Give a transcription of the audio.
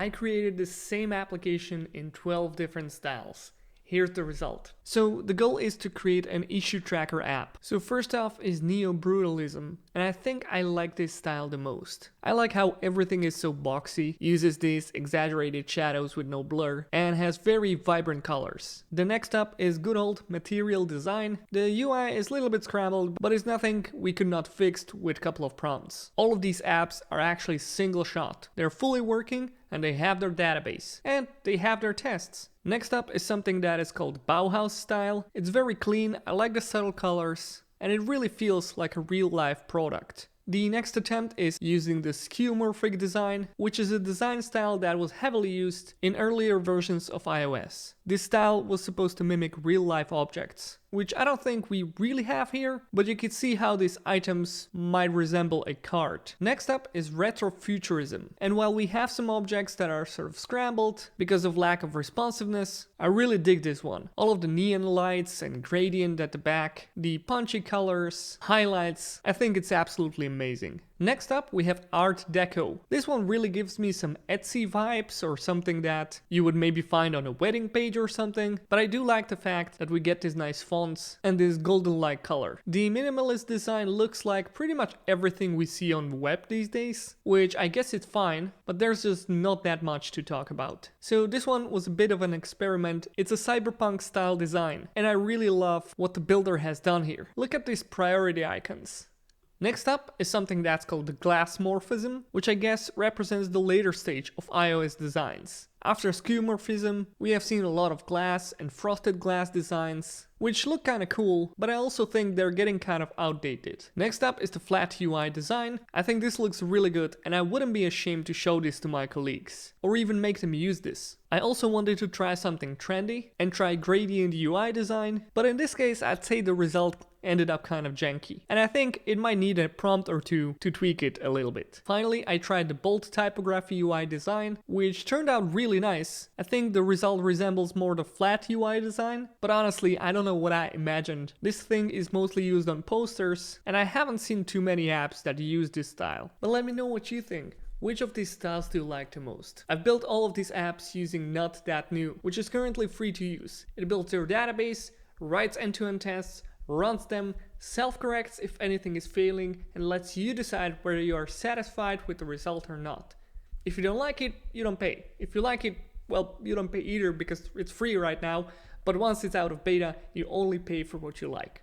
I created the same application in 12 different styles. Here's the result. So the goal is to create an issue tracker app. So first off is Brutalism, and I think I like this style the most. I like how everything is so boxy, uses these exaggerated shadows with no blur, and has very vibrant colors. The next up is good old material design. The UI is a little bit scrambled, but it's nothing we could not fix with a couple of prompts. All of these apps are actually single shot. They're fully working, and they have their database, and they have their tests. Next up is something that is called Bauhaus style. It's very clean, I like the subtle colors, and it really feels like a real life product. The next attempt is using the skeuomorphic design, which is a design style that was heavily used in earlier versions of iOS. This style was supposed to mimic real life objects, which I don't think we really have here, but you can see how these items might resemble a card. Next up is Retrofuturism, and while we have some objects that are sort of scrambled because of lack of responsiveness, I really dig this one. All of the neon lights and gradient at the back, the punchy colors, highlights, I think it's absolutely amazing. Next up we have Art Deco. This one really gives me some Etsy vibes or something that you would maybe find on a wedding page or something, but I do like the fact that we get these nice fonts and this golden-like color. The minimalist design looks like pretty much everything we see on the web these days, which I guess it's fine, but there's just not that much to talk about. So this one was a bit of an experiment. It's a cyberpunk style design, and I really love what the builder has done here. Look at these priority icons. Next up is something that's called the Glassmorphism, which I guess represents the later stage of iOS designs. After skeuomorphism, we have seen a lot of glass and frosted glass designs, which look kinda cool, but I also think they're getting kind of outdated. Next up is the flat UI design. I think this looks really good, and I wouldn't be ashamed to show this to my colleagues, or even make them use this. I also wanted to try something trendy and try gradient UI design, but in this case I'd say the result ended up kind of janky, and I think it might need a prompt or two to tweak it a little bit. Finally, I tried the bold typography UI design, which turned out really nice. I think the result resembles more the flat UI design, but honestly I don't know what I imagined. This thing is mostly used on posters, and I haven't seen too many apps that use this style. But let me know what you think. Which of these styles do you like the most? I've built all of these apps using Not That New, which is currently free to use. It builds your database, writes end-to-end tests, runs them, self-corrects if anything is failing, and lets you decide whether you are satisfied with the result or not. If you don't like it, you don't pay. If you like it, well, you don't pay either because it's free right now, but once it's out of beta, you only pay for what you like.